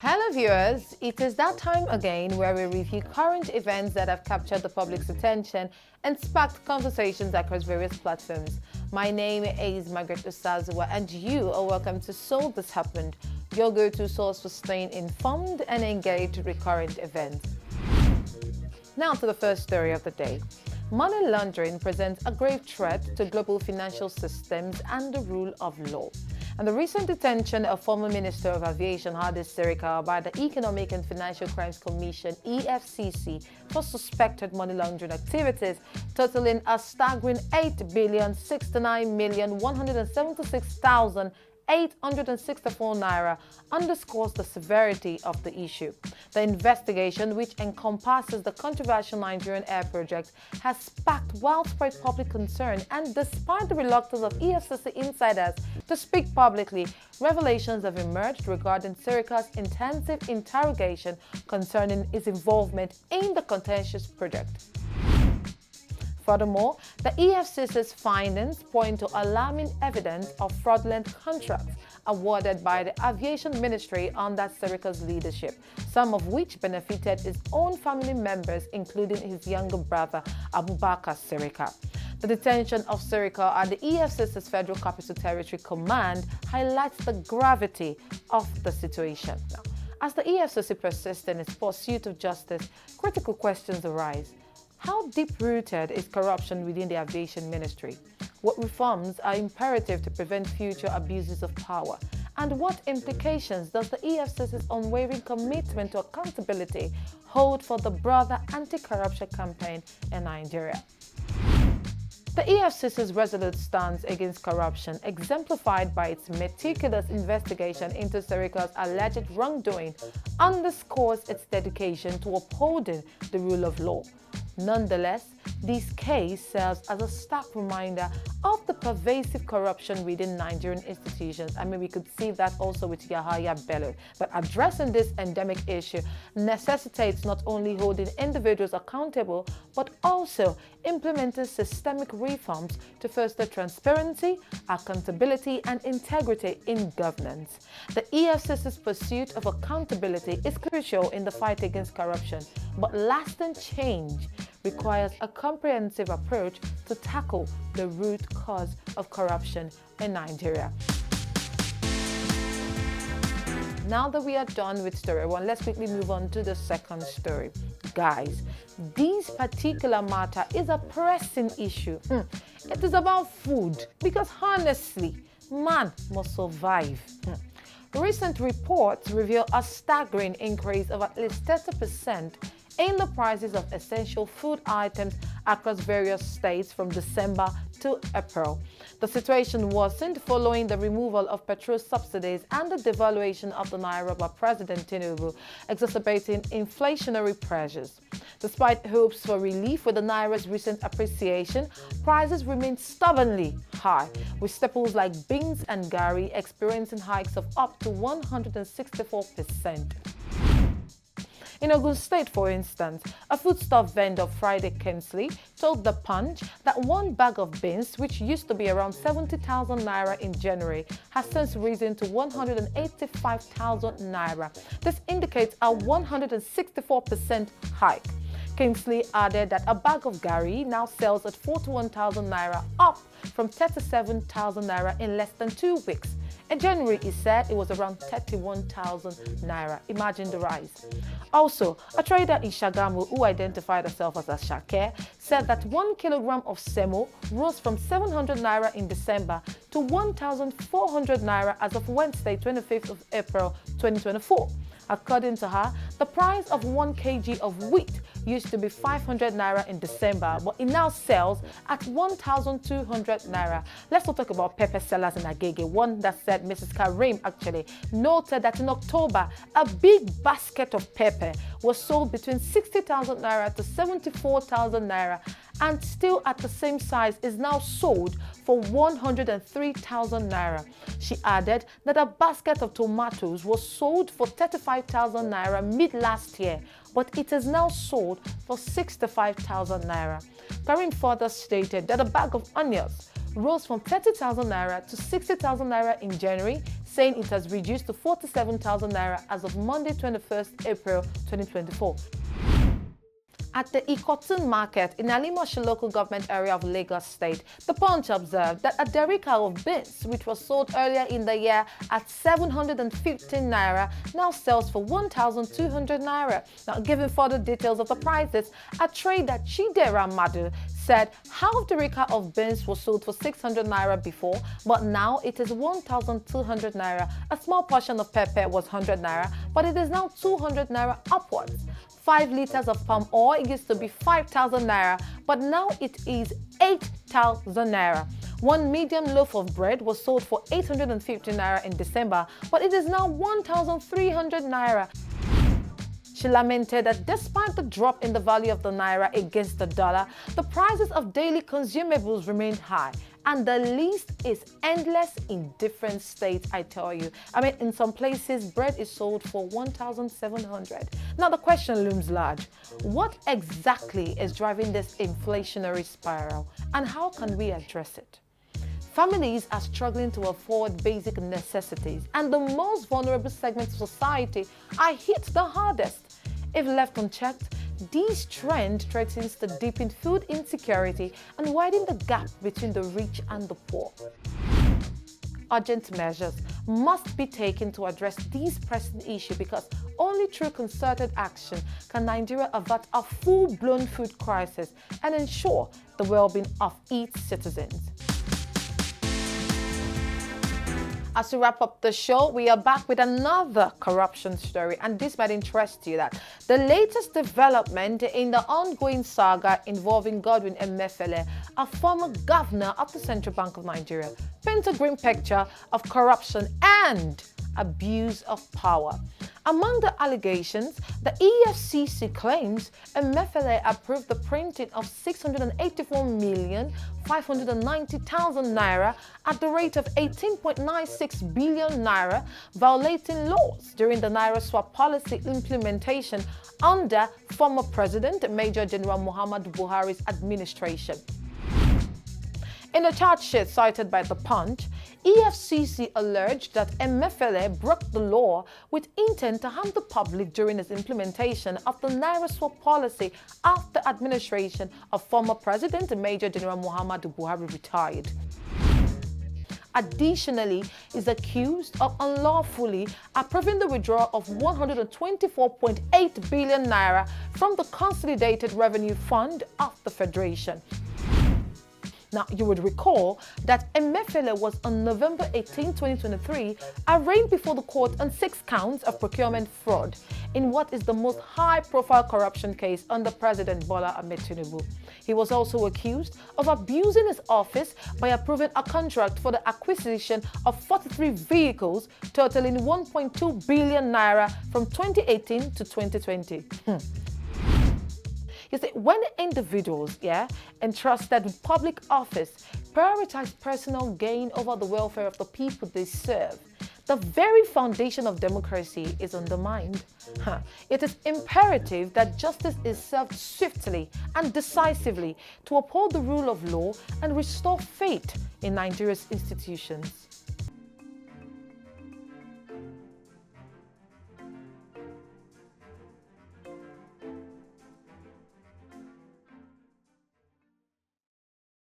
Hello viewers, it is that time again where we review current events that have captured the public's attention and sparked conversations across various platforms. My name is Margaret Osazuwa and you are welcome to So This Happened, your go-to source for staying informed and engaged with current events. Now to the first story of the day. Money laundering presents a grave threat to global financial systems and the rule of law. And the recent detention of former Minister of Aviation Hadi Sirika by the Economic and Financial Crimes Commission (EFCC) for suspected money laundering activities totaling a staggering 8,069,176,864 naira underscores the severity of the issue. The investigation, which encompasses the controversial Nigerian air project, has sparked widespread public concern, and despite the reluctance of EFCC insiders to speak publicly, revelations have emerged regarding Sirika's intensive interrogation concerning his involvement in the contentious project. Furthermore, the EFCC's findings point to alarming evidence of fraudulent contracts awarded by the Aviation Ministry under Sirika's leadership, some of which benefited his own family members, including his younger brother, Abubakar Sirika. The detention of Sirika at the EFCC's Federal Capital Territory Command highlights the gravity of the situation. Now, as the EFCC persists in its pursuit of justice, critical questions arise. How deep-rooted is corruption within the Aviation Ministry? What reforms are imperative to prevent future abuses of power? And what implications does the EFCC's unwavering commitment to accountability hold for the broader anti-corruption campaign in Nigeria? The EFCC's resolute stance against corruption, exemplified by its meticulous investigation into Sirika's alleged wrongdoing, underscores its dedication to upholding the rule of law. Nonetheless, this case serves as a stark reminder of the pervasive corruption within Nigerian institutions. I mean, we could see that also with Yahaya Bello. But addressing this endemic issue necessitates not only holding individuals accountable, but also implementing systemic reforms to foster transparency, accountability, and integrity in governance. The EFCC's pursuit of accountability is crucial in the fight against corruption, but lasting change requires a comprehensive approach to tackle the root cause of corruption in Nigeria. Now that we are done with story one, let's quickly move on to the second story. Guys, this particular matter is a pressing issue. It is about food, because honestly, man must survive. Recent reports reveal a staggering increase of at least 30% in the prices of essential food items across various states from December to April. The situation worsened following the removal of petrol subsidies and the devaluation of the naira by President Tinubu, exacerbating inflationary pressures. Despite hopes for relief with the naira's recent appreciation, prices remain stubbornly high, with staples like beans and gari experiencing hikes of up to 164%. In Ogun State, for instance, a foodstuff vendor, Friday Kensley, told The Punch that one bag of beans, which used to be around 70,000 naira in January, has since risen to 185,000 naira. This indicates a 164% hike. Kingsley added that a bag of gari now sells at 41,000 naira, up from 37,000 naira in less than 2 weeks. In January, he said it was around 31,000 naira. Imagine the rise. Also, a trader in Shagamu who identified herself as a Shake said that 1 kilogram of semo rose from 700 naira in December to 1,400 naira as of Wednesday, 25th of April 2024. According to her, the price of 1 kg of wheat used to be 500 naira in December, but it now sells at 1,200 naira. Let's not talk about pepper sellers in Agege. One that said Mrs. Karim actually noted that in October, a big basket of pepper was sold between 60,000 naira to 74,000 naira, and still at the same size is now sold for 103,000 naira. She added that a basket of tomatoes was sold for 35,000 naira mid last year, but it is now sold for 65,000 naira. Karim further stated that a bag of onions rose from 30,000 naira to 60,000 naira in January, saying it has reduced to 47,000 naira as of Monday, 21st April 2024. At the Ikotun market in Alimoshi local government area of Lagos State, the Punch observed that a derica of beans, which was sold earlier in the year at 715 naira, now sells for 1,200 naira. Now, giving further details of the prices, a trader Chidera Madu said half derica of beans was sold for 600 naira before, but now it is 1,200 naira. A small portion of pepper was 100 naira, but it is now 200 naira upwards. 5 liters of palm oil used to be 5,000 naira, but now it is 8,000 naira. One medium loaf of bread was sold for 850 naira in December, but it is now 1,300 naira. She lamented that despite the drop in the value of the naira against the dollar, the prices of daily consumables remained high. And the list is endless in different states, I tell you. I mean, in some places, bread is sold for 1,700. Now, the question looms large. What exactly is driving this inflationary spiral, and how can we address it? Families are struggling to afford basic necessities, and the most vulnerable segments of society are hit the hardest. If left unchecked, this trend threatens to deepen food insecurity and widen the gap between the rich and the poor. Urgent measures must be taken to address this pressing issue, because only through concerted action can Nigeria avert a full-blown food crisis and ensure the well-being of its citizens. As we wrap up the show, we are back with another corruption story, and this might interest you. That the latest development in the ongoing saga involving Godwin Emefiele, a former governor of the Central Bank of Nigeria, paints a grim picture of corruption and abuse of power. Among the allegations, the EFCC claims Emefiele approved the printing of 684,590,000 naira at the rate of 18.96 billion naira, violating laws during the naira swap policy implementation under former President Major General Muhammadu Buhari's administration. In a charge sheet cited by The Punch, EFCC alleged that Emefiele broke the law with intent to harm the public during his implementation of the Naira swap policy after administration of former President Major General Muhammadu Buhari retired. Additionally, he is accused of unlawfully approving the withdrawal of 124.8 billion naira from the Consolidated Revenue Fund of the Federation. Now, you would recall that Emefiele was on November 18, 2023, arraigned before the court on 6 counts of procurement fraud in what is the most high-profile corruption case under President Bola Ahmed Tinubu. He was also accused of abusing his office by approving a contract for the acquisition of 43 vehicles totaling 1.2 billion naira from 2018 to 2020. You see, when individuals, entrusted with public office, prioritize personal gain over the welfare of the people they serve, the very foundation of democracy is undermined. It is imperative that justice is served swiftly and decisively to uphold the rule of law and restore faith in Nigeria's institutions.